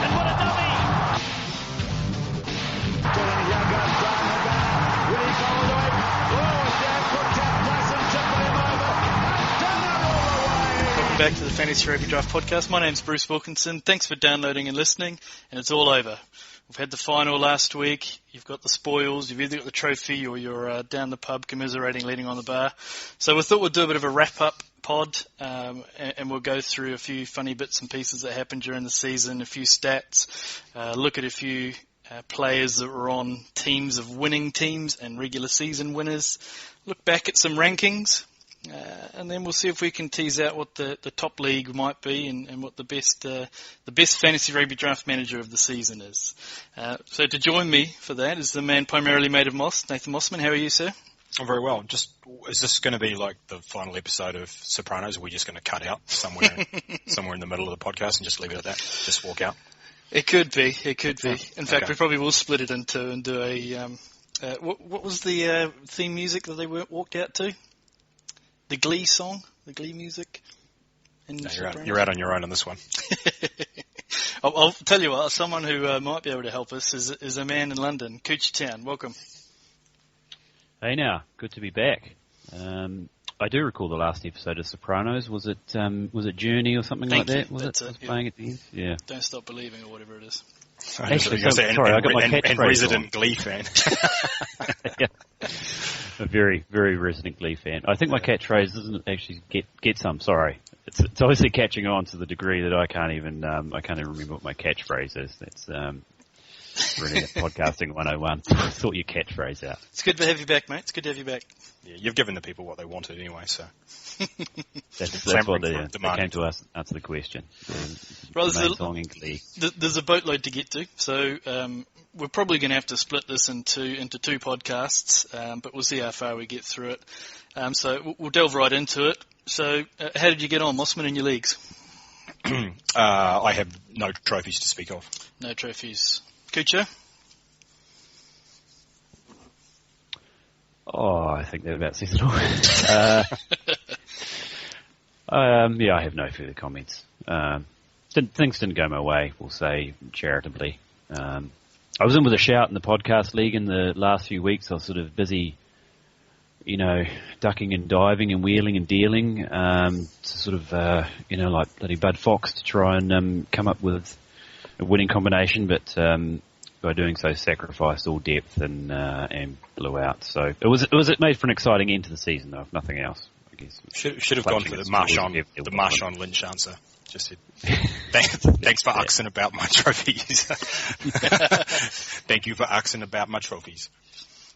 And what a dummy! Welcome back to the Fantasy Rugby Draft podcast. My name's Bruce Wilkinson. Thanks for downloading and listening, and it's all over. We've had the final last week. You've got the spoils. You've either got the trophy or you're down the pub commiserating, leaning on the bar. So we thought we'd do a bit of a wrap-up pod, and we'll go through a few funny bits and pieces that happened during the season, a few stats, look at a few players that were on teams of winning teams and regular season winners, look back at some rankings, and then we'll see if we can tease out what the top league might be and what the best fantasy rugby draft manager of the season is. So to join me for that is the man primarily made of moss, Nathan Mossman. How are you, sir? I'm very well. Is this going to be like the final episode of Sopranos? Or are we just going to cut out somewhere in the middle of the podcast and just leave it at that? Just walk out? It could be. In fact, okay. we probably will split it in two and do a... what was the theme music that they walked out to? The Glee song? The Glee music? No, you're out on your own on this one. I'll tell you what, someone who might be able to help us is a man in London, Kuchartown. Welcome. Hey now, good to be back. I do recall the last episode of Sopranos. Was it Journey or something like that? Was it playing at the end? Yeah. Don't Stop Believing or whatever it is. Actually, sorry, I got my catchphrase and resident Glee fan. Yeah. A very, very resident Glee fan. I think my catchphrase doesn't actually get some. Sorry, it's obviously catching on to the degree that I can't even remember what my catchphrase is. That's really podcasting 101. Sort your catchphrase out. It's good to have you back, mate. It's good to have you back. Yeah, you've given the people what they wanted anyway, so. That's what they came to us answer the question. Right, there's a boatload to get to, so we're probably going to have to split this into two podcasts, but we'll see how far we get through it. So we'll delve right into it. So how did you get on, Mossman, in your leagues? I have no trophies to speak of. No trophies. Kucha? Oh, I think they're about seasonal. Yeah, I have no further comments. Things didn't go my way, we'll say charitably. I was in with a shout in the podcast league in the last few weeks. I was sort of busy, ducking and diving and wheeling and dealing, to sort of, like bloody Bud Fox to try and come up with a winning combination, but by doing so, sacrificed all depth and blew out. So it made for an exciting end to the season, though, if nothing else. I guess should have gone for the Marshawn Lynch answer. Just said, thanks for asking about my trophies. Thank you for asking about my trophies.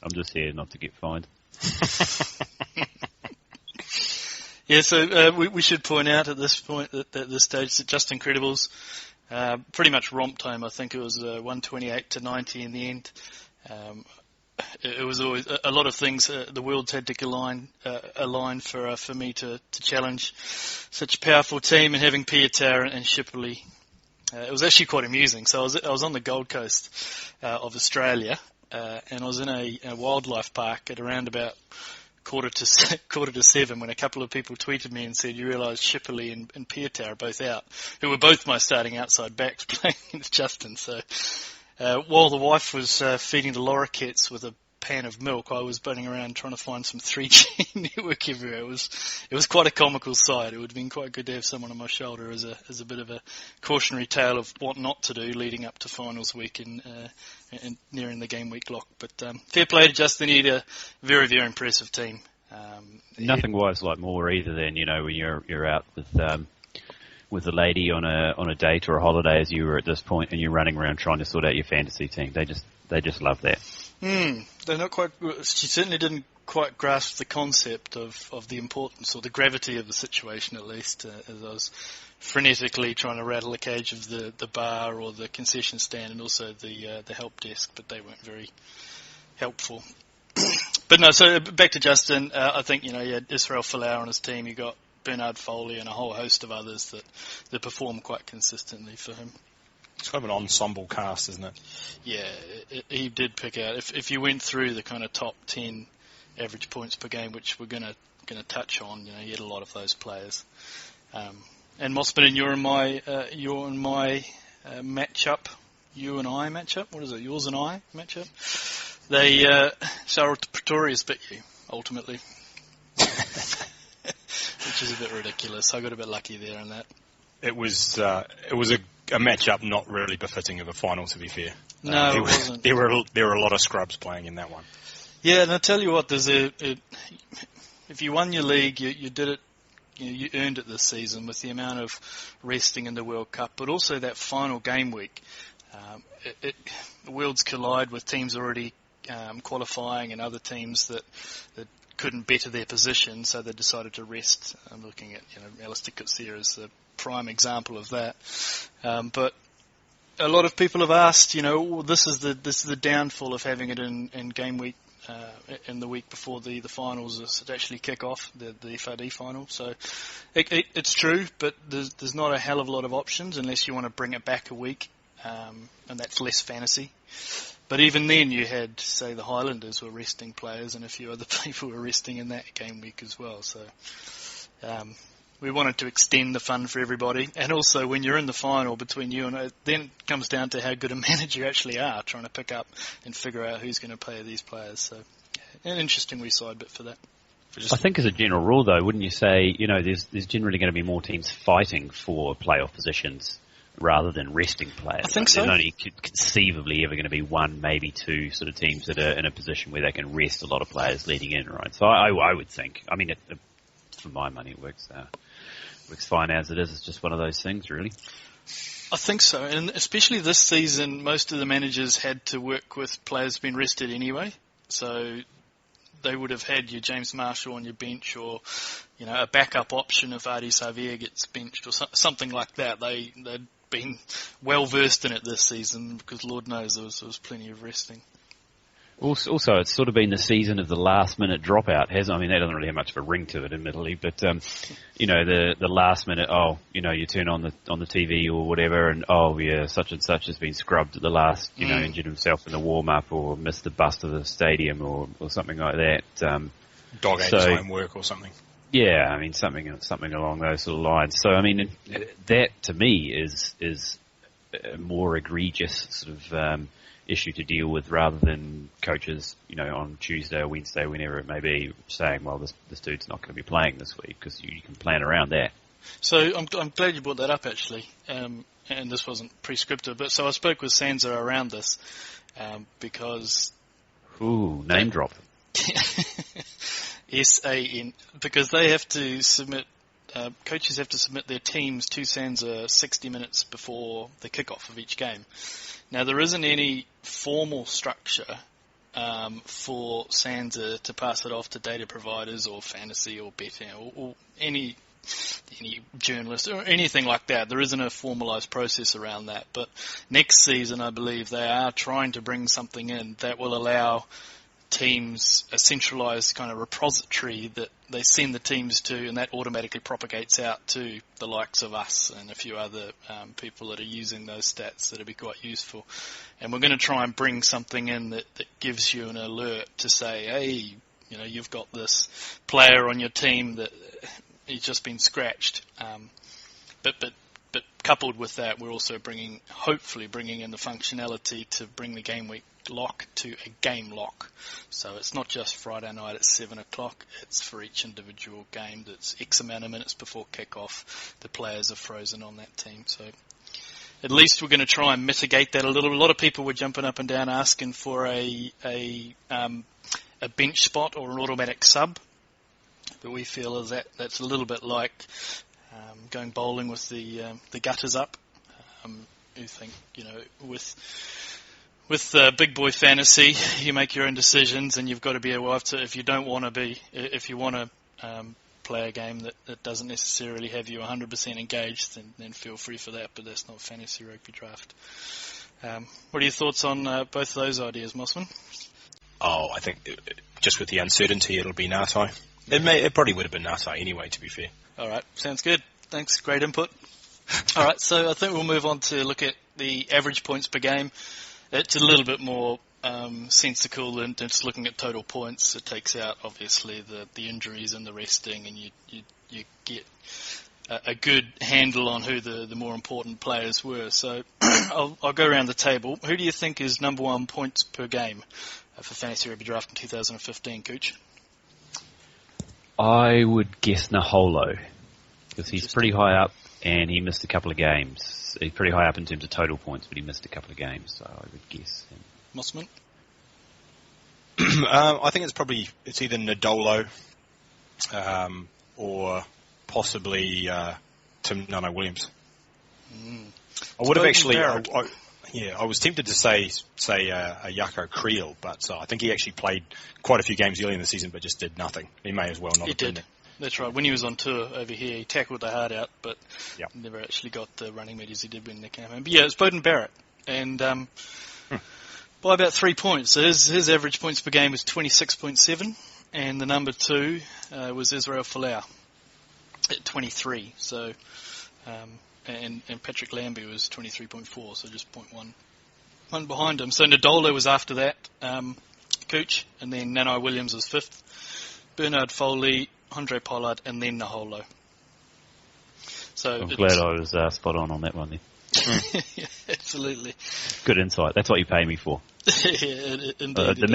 I'm just here not to get fined. Yeah, so we should point out at this point that at this stage that Just Incredibles pretty much romped home. I think it was 128 to 90 in the end. It was always a lot of things. The worlds had to align for me to challenge such a powerful team, and having Kuchartown and Shipley. It was actually quite amusing. So I was on the Gold Coast of Australia, and I was in a wildlife park at around about quarter to 7 when a couple of people tweeted me and said, "You realise Shipley and Kuchartown are both out," who were both my starting outside backs playing against Justin. So while the wife was feeding the lorikeets with a pan of milk, I was bunning around trying to find some 3G network everywhere. It was quite a comical sight. It would have been quite good to have someone on my shoulder as a bit of a cautionary tale of what not to do leading up to finals week and nearing the game week lock. But fair play to Justin. He had a very, very impressive team. Nothing was like more either than when you're out with a lady on a date or a holiday as you were at this point, and you're running around trying to sort out your fantasy team. They just love that. They're not quite. She certainly didn't quite grasp the concept of the importance or the gravity of the situation, at least, as I was frenetically trying to rattle the cage of the bar or the concession stand and also the help desk, but they weren't very helpful. But no, so back to Justin. I think he had Israel Folau on his team. You got Bernard Foley and a whole host of others that perform quite consistently for him. It's kind of an ensemble cast, isn't it? Yeah, he did pick out. If you went through the kind of top 10 average points per game, which we're going to touch on, he had a lot of those players. And Mossman, you're in my matchup, you and I matchup. What is it? Yours and I matchup. They Charlotte Pretorius bit you ultimately, which is a bit ridiculous. I got a bit lucky there in that. It was a matchup not really befitting of a final, to be fair. No, it wasn't. There were a lot of scrubs playing in that one. Yeah, and I tell you what, if you won your league, you did it. You earned it this season with the amount of resting in the World Cup, but also that final game week. The worlds collide with teams already qualifying and other teams that couldn't better their position, so they decided to rest. I'm looking at Alistair Coetzee as the prime example of that. But a lot of people have asked, this is the downfall of having it in game week. In the week before the finals to actually kick off, the FRD final. So it's true, but there's not a hell of a lot of options unless you want to bring it back a week, and that's less fantasy. But even then you had, say, the Highlanders were resting players and a few other people were resting in that game week as well. So we wanted to extend the fun for everybody. And also when you're in the final between you and it, then it comes down to how good a manager you actually are, trying to pick up and figure out who's going to play these players. So an interesting wee side bit for that. I think as a general rule, though, wouldn't you say, there's generally going to be more teams fighting for playoff positions rather than resting players? I think so. There's only conceivably ever going to be one, maybe two sort of teams that are in a position where they can rest a lot of players leading in, right? So I would think, for my money, it works fine as it is. It's just one of those things, really. I think so, and especially this season, most of the managers had to work with players being rested anyway. So they would have had your James Marshall on your bench, or a backup option if Ardie Savea gets benched, or something like that. They'd been well versed in it this season because Lord knows there was plenty of resting. Also, it's sort of been the season of the last-minute dropout, hasn't it? That doesn't really have much of a ring to it, admittedly, but the last minute. You turn on the TV or whatever, and such and such has been scrubbed at the last. Injured himself in the warm-up or missed the bus to the stadium or something like that. Dog ate his homework or something. Yeah, something along those sort of lines. So that to me is a more egregious sort of issue to deal with, rather than coaches, on Tuesday or Wednesday, whenever it may be, saying, well, this dude's not going to be playing this week, because you can plan around that. So I'm glad you brought that up, actually, and this wasn't prescriptive, but so I spoke with Sansa around this, because... Ooh, name drop. SAN, because they have to submit, coaches have to submit their teams to Sansa 60 minutes before the kickoff of each game. Now, there isn't any formal structure for Sansa to pass it off to data providers or fantasy or betting or any journalist or anything like that. There isn't a formalised process around that. But next season, I believe they are trying to bring something in that will allow teams a centralised kind of repository that they send the teams to, and that automatically propagates out to the likes of us and a few other people that are using those stats that'll be quite useful. And we're going to try and bring something in that gives you an alert to say, hey, you've got this player on your team that he's just been scratched. But coupled with that, we're also hopefully bringing in the functionality to bring the game week lock to a game lock. So it's not just Friday night at 7 o'clock, it's for each individual game that's X amount of minutes before kick-off. The players are frozen on that team. So at least we're going to try and mitigate that a little. A lot of people were jumping up and down asking for a bench spot or an automatic sub. But we feel that's a little bit like going bowling with the gutters up. You think, with big boy fantasy, you make your own decisions, and you've got to be able to. If you want to play a game that doesn't necessarily have you 100% engaged, then feel free for that. But that's not Fantasy Rugby Draft. What are your thoughts on both of those ideas, Mossman? Oh, I think just with the uncertainty, it'll be Natai. It probably would have been Natai anyway, to be fair. All right, sounds good. Thanks, great input. All right, so I think we'll move on to look at the average points per game. It's a little bit more sensical than just looking at total points. It takes out, obviously, the injuries and the resting, and you get a good handle on who the more important players were. So I'll go around the table. Who do you think is number one points per game for Fantasy Rugby Draft in 2015, Cooch? I would guess Naholo, because he's pretty high up and he missed a couple of games. He's pretty high up in terms of total points, but he missed a couple of games, so I would guess him. Mossman? I think it's either Nadolo or possibly Tim Nano Williams. I would have actually, I was tempted to say a Jaco Creel, but I think he actually played quite a few games early in the season, but just did nothing. He may as well not have been there. That's right. When he was on tour over here, he tackled the heart out, but never actually got the running mate as he did when they came home. But yeah, it's Beauden Barrett, and by about 3 points. So his average points per game was 26.7, and the number 2 was Israel Folau at 23. So, and Patrick Lambie was 23.4, so just 0.1 behind him. So Nadolo was after that, Cooch, and then Nanai Williams was 5th, Bernard Foley, Andre Pollard, and then Naholo. So I'm glad I was spot on that one then. Yeah, absolutely. Good insight. That's what you pay me for. Yeah, indeed. The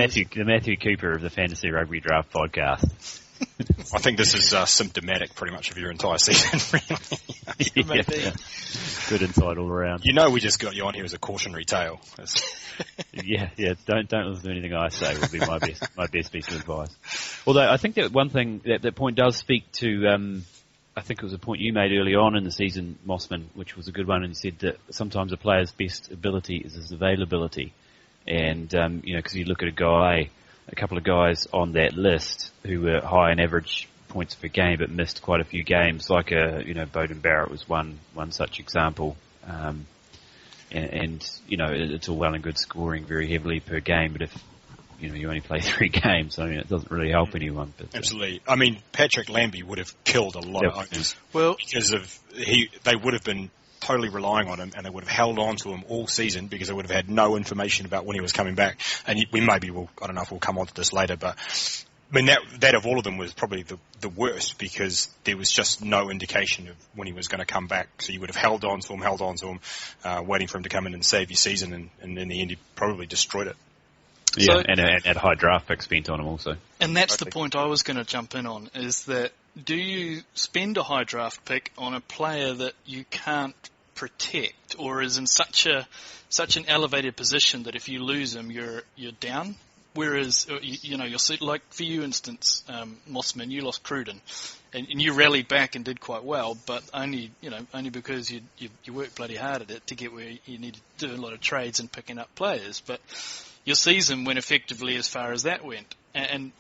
Matthew Cooper of the Fantasy Rugby Draft podcast. I think this is symptomatic pretty much of your entire season, really. Yeah. Good insight all around. You know we just got you on here as a cautionary tale. Yeah. Don't listen to anything I say would be my best piece of advice. Although I think that one thing, that point does speak to, I think it was a point you made early on in the season, Mossman, which was a good one, and you said that sometimes a player's best ability is his availability. And, because you look at a couple of guys on that list who were high in average points per game but missed quite a few games, like Beauden Barrett was one such example. And it's all well and good scoring very heavily per game, but if you only play 3 games, it doesn't really help anyone. But, absolutely. I mean, Patrick Lambie would have killed a lot of owners because they would have been totally relying on him, and they would have held on to him all season because they would have had no information about when he was coming back. And I don't know if we'll come on to this later, but I mean, that of all of them was probably the worst because there was just no indication of when he was going to come back. So you would have held on to him, waiting for him to come in and save your season, and in the end he probably destroyed it. Yeah, and had high draft picks spent on him also. And that's the point I was going to jump in on, is that do you spend a high draft pick on a player that you can't protect or is in such an elevated position that if you lose him, you're down? Whereas, you'll see, like for you instance, Mossman, you lost Cruden, and you rallied back and did quite well, but only because you worked bloody hard at it to get where you needed to do a lot of trades and picking up players. But your season went effectively as far as that went. And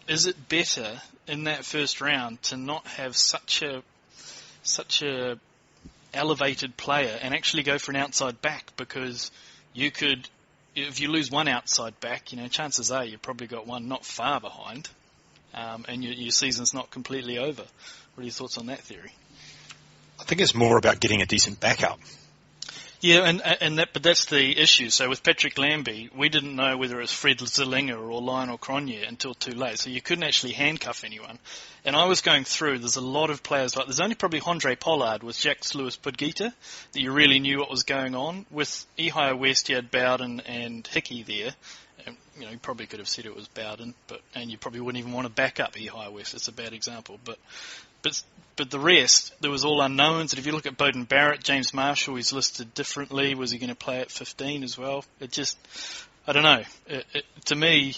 is it better in that first round to not have such a elevated player and actually go for an outside back? Because you could, if you lose one outside back, chances are you've probably got one not far behind, and your season's not completely over. What are your thoughts on that theory? I think it's more about getting a decent backup. Yeah, but that's the issue. So with Patrick Lambie, we didn't know whether it was Fred Zillinger or Lionel Cronje until too late. So you couldn't actually handcuff anyone. And I was going through, there's a lot of players there's only probably Andre Pollard with Jacques Louis Pudgita that you really knew what was going on. With Ehio West, you had Bowden and Hickey there. And, you probably could have said it was Bowden, and you probably wouldn't even want to back up Ehio West. It's a bad example. But the rest, there was all unknowns. And if you look at Beauden Barrett, James Marshall, he's listed differently. Was he going to play at 15 as well? It just, I don't know. To me,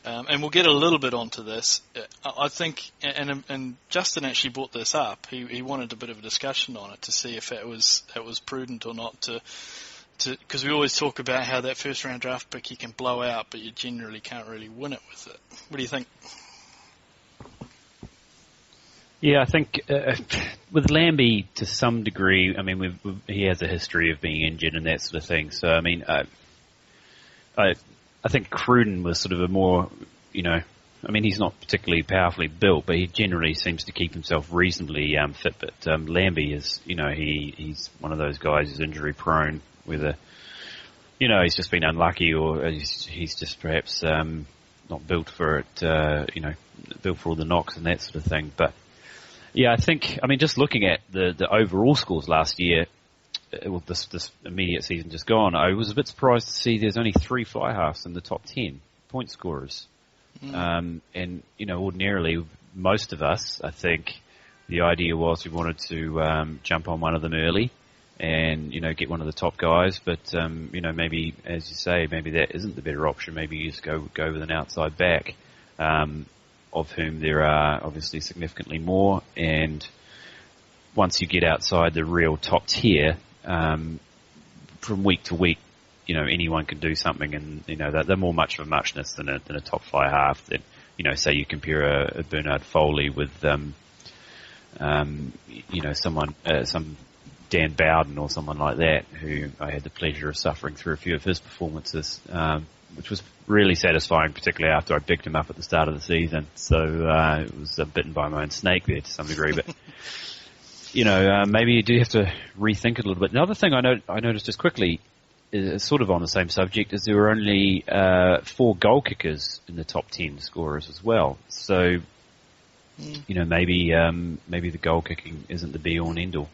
and we'll get a little bit onto this, I think, and Justin actually brought this up. He wanted a bit of a discussion on it to see if it was prudent or not because we always talk about how that first round draft pick you can blow out, but you generally can't really win it with it. What do you think? Yeah, I think with Lambie to some degree, I mean, he has a history of being injured and that sort of thing. So, I mean, I think Cruden was sort of a more, I mean, he's not particularly powerfully built, but he generally seems to keep himself reasonably fit. But Lambie is, he's one of those guys who's injury prone, whether, he's just been unlucky or he's just perhaps not built for it, built for all the knocks and that sort of thing. But Yeah, I mean, just looking at the overall scores last year, well, this immediate season just gone, I was a bit surprised to see there's only 3 fly halves in the top 10 point scorers. And, ordinarily, most of us, I think, the idea was we wanted to jump on one of them early and, get one of the top guys. But, maybe, as you say, maybe that isn't the better option. Maybe you just go with an outside back, of whom there are obviously significantly more. And once you get outside the real top tier, from week to week, anyone can do something, and they're more much of a muchness than a top fly half. That say you compare a Bernard Foley with someone some Dan Bowden or someone like that, who I had the pleasure of suffering through a few of his performances, which was really satisfying, particularly after I picked him up at the start of the season. So it was bitten by my own snake there to some degree, but. Maybe you do have to rethink it a little bit. Another thing I noticed just quickly, is sort of on the same subject, is there were only 4 goal kickers in the top 10 scorers as well. So, maybe the goal kicking isn't the be all and end all.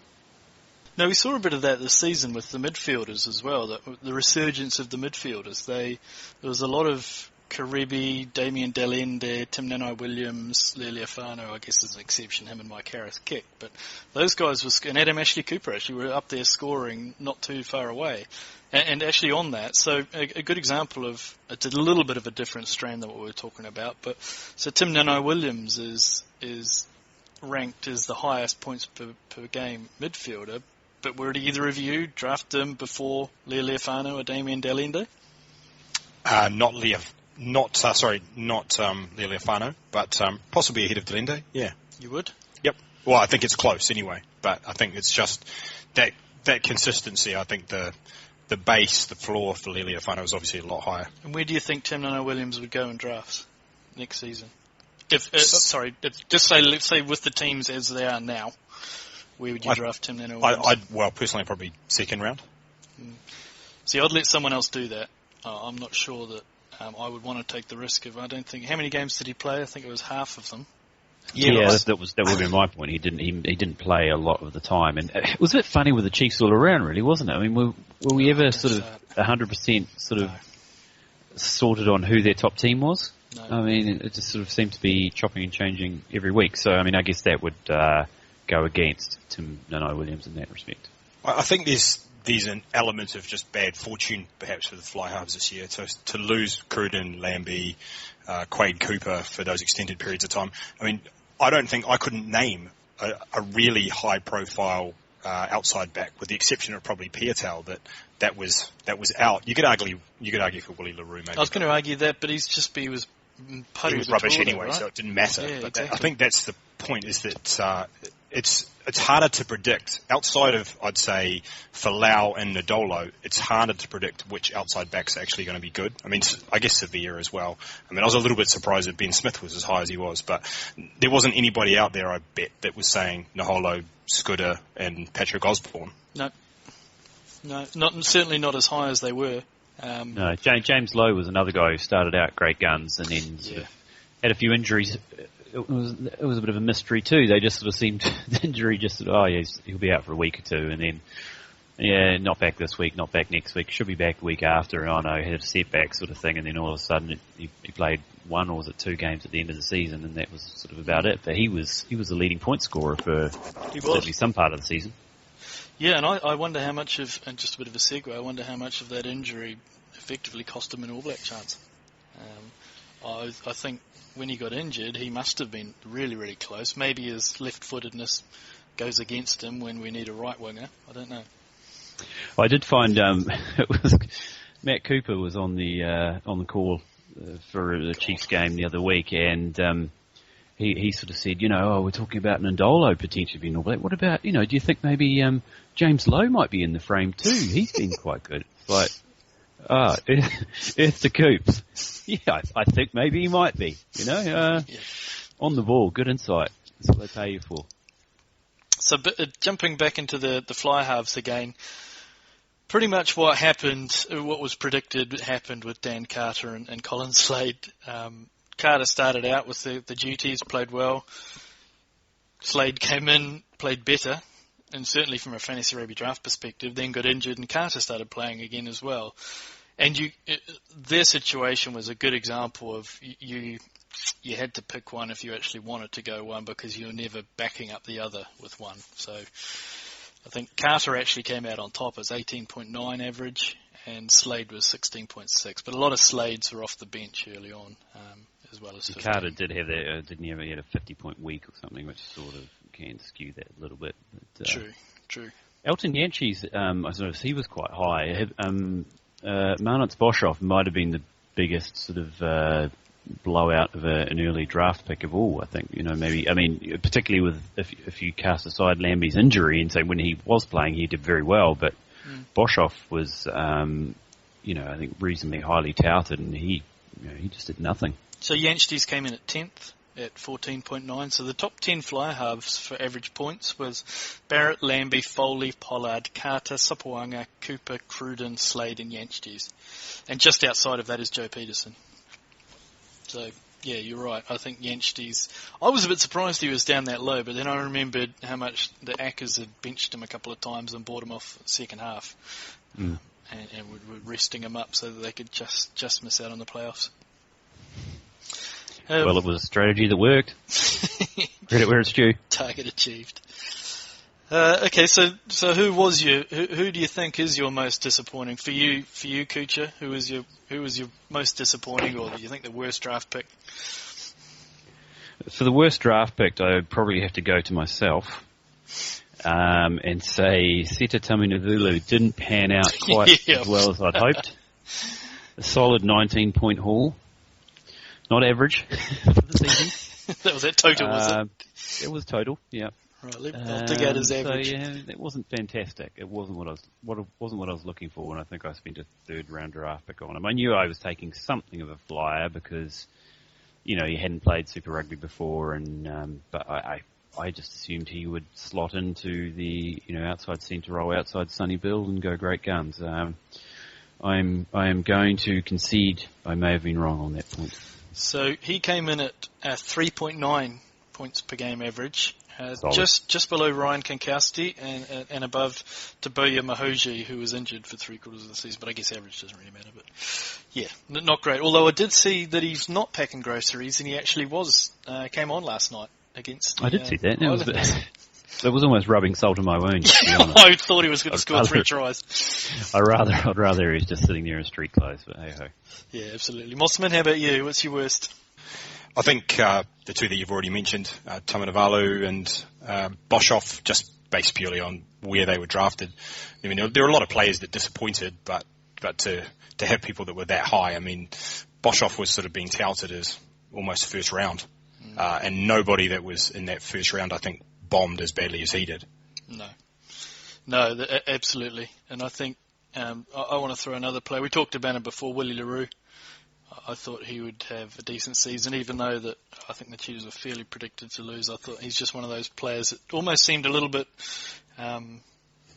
No, we saw a bit of that this season with the midfielders as well. The resurgence of the midfielders. There was a lot of Karibi, Damien Delende, Tim Nanai-Williams, Lealiafano, I guess is an exception, him and Mike Harris kicked. But those guys and Adam Ashley Cooper actually were up there scoring not too far away. And actually on that, so a good example of, it's a little bit of a different strand than what we were talking about, but so Tim Nanai-Williams is ranked as the highest points per game midfielder, but would either of you draft him before Lealiafano or Damien Delende? Not Lealiafano, but possibly ahead of Delende. Yeah, you would. Yep. Well, I think it's close anyway, but I think it's just that consistency. I think the base, the floor for Lealiafano is obviously a lot higher. And where do you think Tim Nanai-Williams would go in drafts next season? Let's say with the teams as they are now, where would you draft Tim Nanai-Williams? Personally, probably second round. See, I'd let someone else do that. I'm not sure that I would want to take the risk of. I don't think. How many games did he play? I think it was half of them. Yeah, that would have been my point. He didn't play a lot of the time, and it was a bit funny with the Chiefs all around, really, wasn't it? I mean, were we ever sort of 100% sort of sorted on who their top team was? No. I mean, it just sort of seemed to be chopping and changing every week. So, I mean, I guess that would go against Tim Nanai-Williams in that respect. I think there's an element of just bad fortune, perhaps, for the fly halves this year. To lose Cruden, Lambie, Quade Cooper for those extended periods of time. I mean, I don't think I couldn't name a really high-profile outside back, with the exception of probably Piatel, that was out. You could argue for Willie LaRue, maybe. I was going to argue that, but he was rubbish anyway, right? So it didn't matter. Yeah, but exactly. I think that's the point, is that it's harder to predict. Outside of, I'd say, Falau and Nadolo, it's harder to predict which outside back's actually going to be good. I mean, I guess Sevilla as well. I mean, I was a little bit surprised that Ben Smith was as high as he was, but there wasn't anybody out there, I bet, that was saying Naholo, Scudder, and Patrick Osborne. No, certainly not as high as they were. No, James Lowe was another guy who started out great guns and then sort of had a few injuries. It was a bit of a mystery too. They just sort of seemed, the injury just sort of, he'll be out for a week or two, and then, not back this week, not back next week, should be back the week after, and had a setback sort of thing, and then all of a sudden he played 1 or was it 2 games at the end of the season, and that was sort of about it. But he was the leading point scorer for certainly some part of the season. Yeah, and I wonder how much of, and just a bit of a segue, I wonder how much of that injury effectively cost him an All Black chance. I think when he got injured, he must have been really, really close. Maybe his left-footedness goes against him when we need a right winger. I don't know. I did find it was Matt Cooper was on the call for the Chiefs game the other week, and he sort of said, we're talking about Ndolo potentially being All Black. What about, do you think maybe James Lowe might be in the frame too? He's been quite good. Like, it's the Coops. Yeah, I think maybe he might be. On the ball, good insight. That's what they pay you for. So, jumping back into the fly halves again, pretty much what was predicted happened with Dan Carter and Colin Slade. Carter started out with the duties, played well. Slade came in, played better, and certainly from a fantasy rugby draft perspective, then got injured and Carter started playing again as well. And their situation was a good example of you had to pick one if you actually wanted to go one because you were never backing up the other with one. So I think Carter actually came out on top as 18.9 average and Slade was 16.6. But a lot of Slades were off the bench early on as well as 15. Carter did have that, didn't he have a 50-point week or something, which sort of can skew that a little bit. But, True. Elton Yancey's, I noticed he was quite high. Marnitz Boshoff might have been the biggest sort of blowout of an early draft pick of all, I think. Particularly with if you cast aside Lambie's injury and say when he was playing he did very well, but Boshoff was, I think reasonably highly touted, and he just did nothing. So Yancey's came in at 10th at 14.9. So the top 10 fly halves for average points was Barrett, Lambie, Foley, Pollard, Carter, Sapawanga, Cooper, Cruden, Slade, and Yancey's. And just outside of that is Joe Peterson. So, yeah, you're right. I think Yancey's... I was a bit surprised he was down that low, but then I remembered how much the Ackers had benched him a couple of times and bought him off the second half. And were resting him up so that they could just miss out on the playoffs. Well, it was a strategy that worked. Credit where it's due. Target achieved. Okay, so who do you think is your most disappointing for you, Kucha? Who was your most disappointing, or do you think the worst draft pick? For the worst draft pick, I would probably have to go to myself and say Seta Taminavulu didn't pan out quite as well as I'd hoped. A solid 19-point haul. Not average for the season. That was that total, was it? It was total, yeah. Right, I'll dig out his average. So, yeah, it wasn't fantastic. It wasn't what I was looking for, and I think I spent a third-round draft pick on him. I knew I was taking something of a flyer because, he hadn't played Super Rugby before, and but I just assumed he would slot into the outside centre role, outside Sonny Bill, and go great guns. I am going to concede I may have been wrong on that point. So he came in at 3.9 points per game average, just below Ryan Kankowski and above Tabuya Mahoji, who was injured for 3/4 of the season. But I guess average doesn't really matter. But yeah, not great. Although I did see that he's not packing groceries, and he actually came on last night against. I did see that. It was almost rubbing salt in my wound. I thought he was going to score 3 tries. I'd rather he was just sitting there in street clothes, but hey-ho. Yeah, absolutely. Mossman, how about you? What's your worst? I think the two that you've already mentioned, Tamanavalu and Boshoff, just based purely on where they were drafted. I mean, there are a lot of players that disappointed, but to have people that were that high, I mean, Boshoff was sort of being touted as almost first round, and nobody that was in that first round, I think, bombed as badly as he did. No, absolutely. And I think I want to throw another player. We talked about him before, Willie LaRue. I thought he would have a decent season, even though that I think the Cheetahs were fairly predicted to lose. I thought he's just one of those players that almost seemed a little bit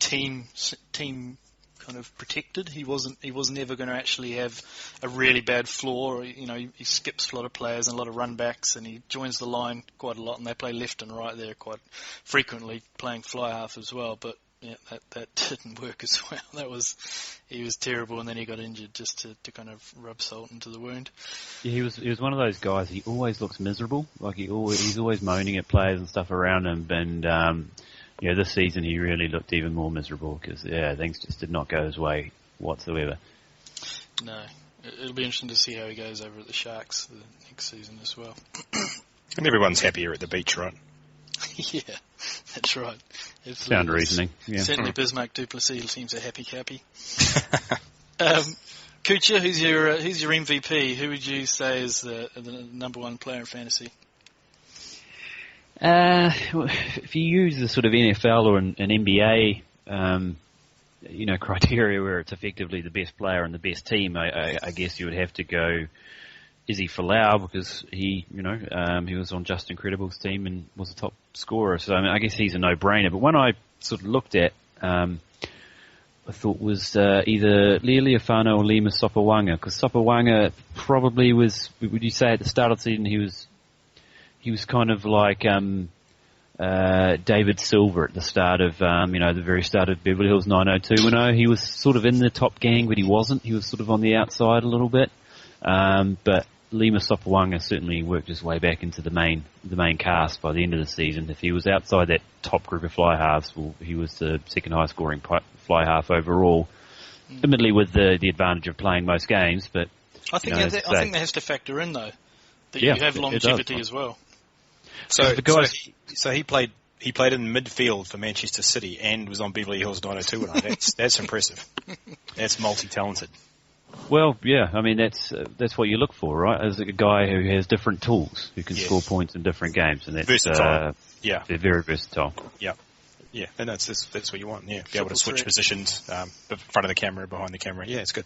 team kind of protected. He was never going to actually have a really bad floor. He skips a lot of players and a lot of run backs, and he joins the line quite a lot, and they play left and right there quite frequently, playing fly half as well. But yeah, that didn't work as well. He was terrible, and then he got injured just to kind of rub salt into the wound. Yeah, he was one of those guys. He always looks miserable. Like he's always moaning at players and stuff around him. And this season he really looked even more miserable because things just did not go his way whatsoever. No, it'll be interesting to see how he goes over at the Sharks the next season as well. And everyone's happier at the beach, right? Yeah, that's right. Absolutely. Sound reasoning. Yeah. Certainly Bismarck Duplessis seems a happy. Kucha, who's your MVP? Who would you say is the number one player in fantasy? If you use the sort of NFL or an NBA, criteria where it's effectively the best player and the best team, I guess you would have to go Izzy Folau because he was on Just Incredible's team and was a top scorer. So I guess he's a no-brainer. But one I sort of looked at, I thought was either Lealiafano or Lima Sopawanga, because Sopawanga probably was. Would you say at the start of the season he was kind of like David Silver at the start of, the very start of Beverly Hills 90210. He was sort of in the top gang, but he wasn't. He was sort of on the outside a little bit. But Lima Sopawanga certainly worked his way back into the main cast by the end of the season. If he was outside that top group of fly halves, well, he was the second highest scoring fly half overall. Admittedly with the advantage of playing most games, but I think that has to factor in though, that you have longevity as well. So he played in midfield for Manchester City and was on Beverly Hills 90210. That's impressive. That's multi-talented. Well, yeah, I mean that's what you look for, right? As a guy who has different tools, who can score points in different games, and that's versatile. They're very versatile. Yeah, and that's what you want. Yeah, be able to switch positions, in front of the camera, behind the camera. Yeah, it's good.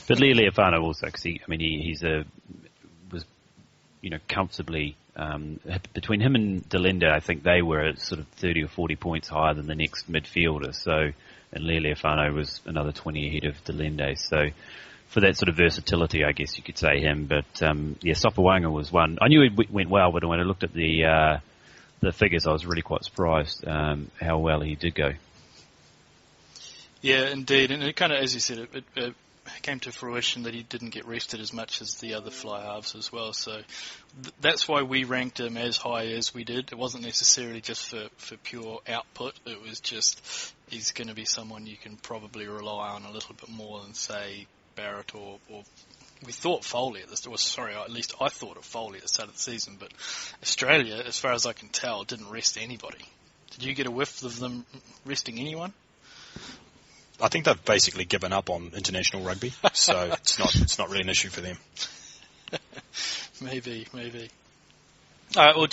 But Leali'ifano also, because was comfortably between him and Delinde, I think they were sort of 30 or 40 points higher than the next midfielder. So. And Leali'ifano was another 20 ahead of Delinde. So for that sort of versatility, I guess you could say him. But Sopawanga was one. I knew it went well, but when I looked at the figures, I was really quite surprised how well he did go. Yeah, indeed. And it kind of, as you said, it came to fruition that he didn't get rested as much as the other fly halves as well. So that's why we ranked him as high as we did. It wasn't necessarily just for pure output. It was just he's going to be someone you can probably rely on a little bit more than, say, Barrett or we thought Foley at this. At least I thought of Foley at the start of the season. But Australia, as far as I can tell, didn't rest anybody. Did you get a whiff of them resting anyone? I think they've basically given up on international rugby, so it's not really an issue for them. Maybe. All right, well,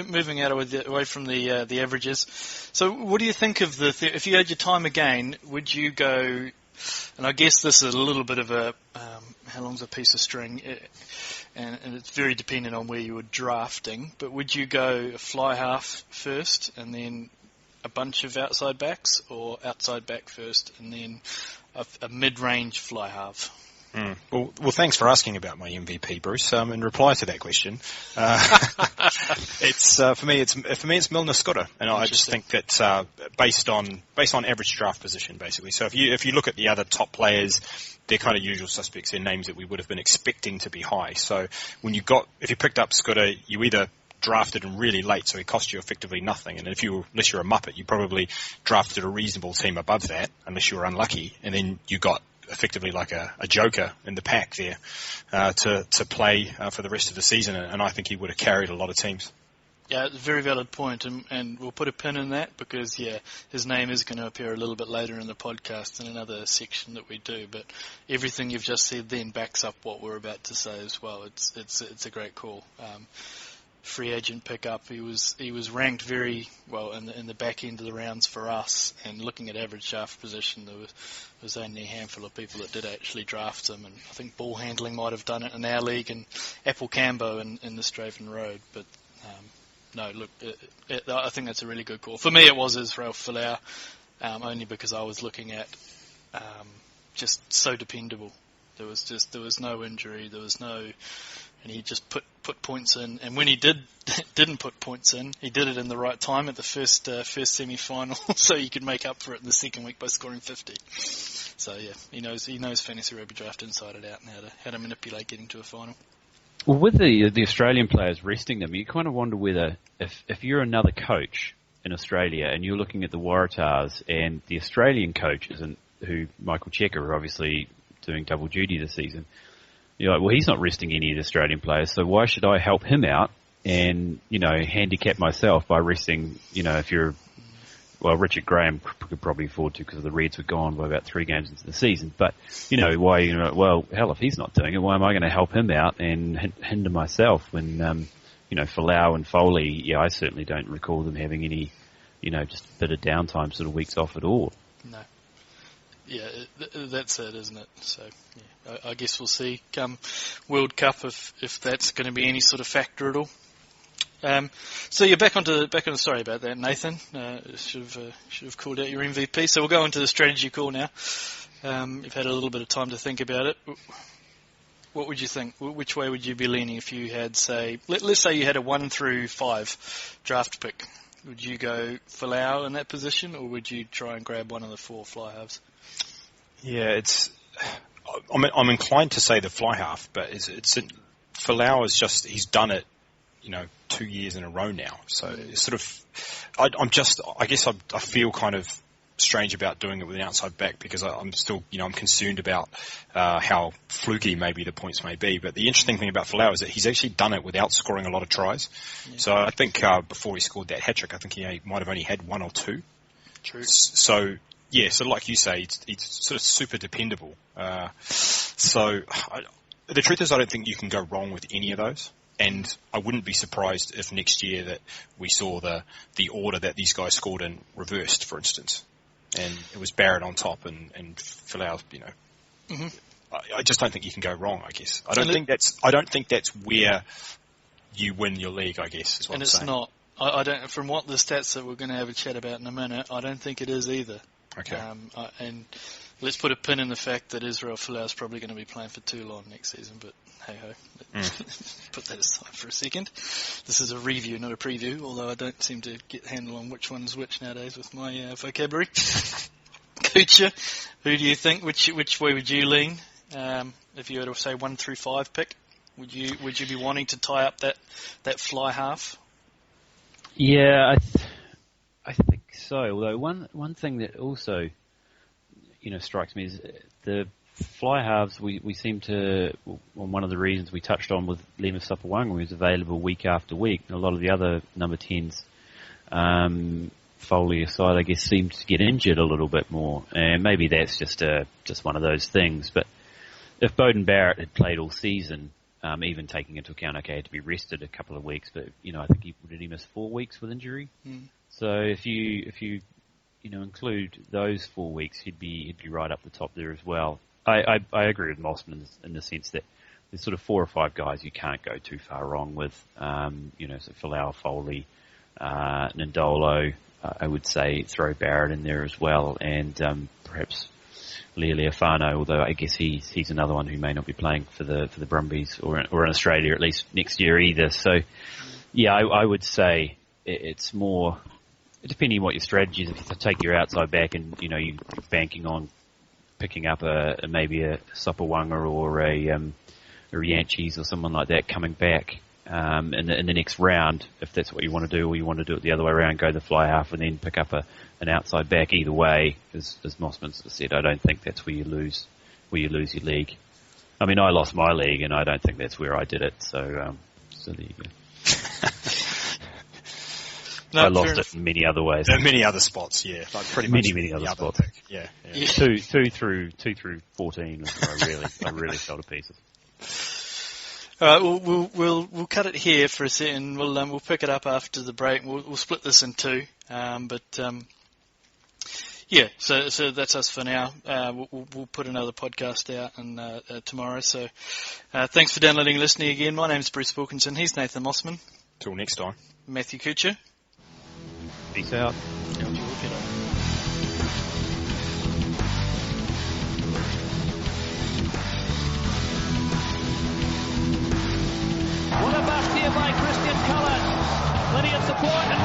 moving out away from the averages. So, what do you think of if you had your time again, would you go? And I guess this is a little bit of a how long's a piece of string, and it's very dependent on where you were drafting. But would you go a fly half first, and then a bunch of outside backs, or outside back first and then a mid-range fly half? Well, thanks for asking about my MVP, Bruce. In reply to that question, it's for me it's Milner Scudder, and I just think that based on average draft position, basically. So if you look at the other top players, they're kind of usual suspects. They're names that we would have been expecting to be high. So if you picked up Scudder, you either drafted him really late, so he cost you effectively nothing. And unless you're a muppet, you probably drafted a reasonable team above that, unless you were unlucky, and then you got effectively like a joker in the pack there to play for the rest of the season. And I think he would have carried a lot of teams. Yeah, it's a very valid point, and we'll put a pin in that because, his name is going to appear a little bit later in the podcast in another section that we do. But everything you've just said then backs up what we're about to say as well. It's a great call. Free agent pickup. He was ranked very well in the back end of the rounds for us. And looking at average shaft position, there was only a handful of people that did actually draft him. And I think Ball Handling might have done it in our league, and Apple Cambo in the Straven Road. But no, look, I think that's a really good call. For me, it was Israel Folau, only because I was looking at just so dependable. There was no injury. There was no. And he just put points in, and when he didn't put points in, he did it in the right time at the first semi-final, so he could make up for it in the second week by scoring 50. So yeah, he knows Fantasy Rugby Draft inside and out, and how to manipulate getting to a final. Well, with the Australian players resting them, you kind of wonder whether if you're another coach in Australia and you're looking at the Waratahs and the Australian coach who Michael Checker are obviously doing double duty this season. You're like, well, he's not resting any of the Australian players, so why should I help him out and, handicap myself by resting, Richard Graham could probably afford to because the Reds were gone by about 3 games into the season. But, why, hell, if he's not doing it, why am I going to help him out and hinder myself when, Folau and Foley, I certainly don't recall them having any, just a bit of downtime sort of weeks off at all. No. Yeah, that's it, isn't it? So, I guess we'll see come World Cup if that's going to be any sort of factor at all. So you're back on. Sorry about that, Nathan. Should have called out your MVP. So we'll go on to the strategy call now. You've had a little bit of time to think about it. What would you think? Which way would you be leaning if you had, say, let's say you had a 1 through 5 draft pick? would you go Folau in that position, or would you try and grab one of the 4 fly halves? Yeah, I'm inclined to say the fly half, but Folau is just, he's done it, 2 years in a row now. So it's sort of, I guess I feel kind of strange about doing it with an outside back, because I'm still, I'm concerned about how fluky maybe the points may be. But the interesting thing about Folau is that he's actually done it without scoring a lot of tries. Yeah. So I think before he scored that hat trick, I think he might have only had 1 or 2. True. So yeah, so like you say, it's sort of super dependable. The truth is, I don't think you can go wrong with any of those. And I wouldn't be surprised if next year that we saw the order that these guys scored in reversed, for instance. And it was Barrett on top and Folau, Mm-hmm. I just don't think you can go wrong, I guess. I don't think that's where you win your league, I guess, is what I'm saying. And it's not. I don't. From what the stats that we're going to have a chat about in a minute, I don't think it is either. Okay. And let's put a pin in the fact that Israel Folau is probably going to be playing for Toulon next season, but hey-ho. Put that aside for a second. This is a review, not a preview, although I don't seem to get a handle on which one's which nowadays with my vocabulary. Kucha, who do you think? Which way would you lean? If you were to say 1 through 5 pick, would you be wanting to tie up that fly half? Yeah, I think so. Although one thing that also strikes me is the fly halves. We seem to, one of the reasons we touched on with Lima Sapawanga, was available week after week. A lot of the other number 10s, Foley aside, I guess, seemed to get injured a little bit more, and maybe that's just one of those things. But if Beauden Barrett had played all season, even taking into account, he had to be rested a couple of weeks, but I think he missed 4 weeks with injury. So if you include those 4 weeks, he'd be right up the top there as well. I agree with Mossman in the sense that there's sort of 4 or 5 guys you can't go too far wrong with. So Folau, Foley, Ndolo. I would say throw Barrett in there as well, and perhaps Lealiafano, although I guess he's another one who may not be playing for the Brumbies or in Australia at least next year either. So yeah, I would say it's more depending on what your strategy is. If you take your outside back and you're banking on picking up maybe a Sapawanga or a Rianchis or someone like that coming back in the next round, if that's what you want to do, or you want to do it the other way around, go the fly half and then pick up an outside back. Either way, as Mossman said, I don't think that's where you lose your league. I mean, I lost my league, and I don't think that's where I did it. So there you go. No, I lost it in many other ways. Many other spots, yeah. Like pretty much many other spots. Pick. Yeah. 2 through 14 was where I really fell to pieces. All right, we'll cut it here for a second. We'll pick it up after the break. We'll split this in 2. Yeah. So that's us for now. We'll put another podcast out tomorrow. So thanks for downloading and listening again. My name's Bruce Wilkinson. He's Nathan Mossman. Till next time. Matthew Kuchar. Peace out. What a bust here by Christian Cullen. Plenty of support and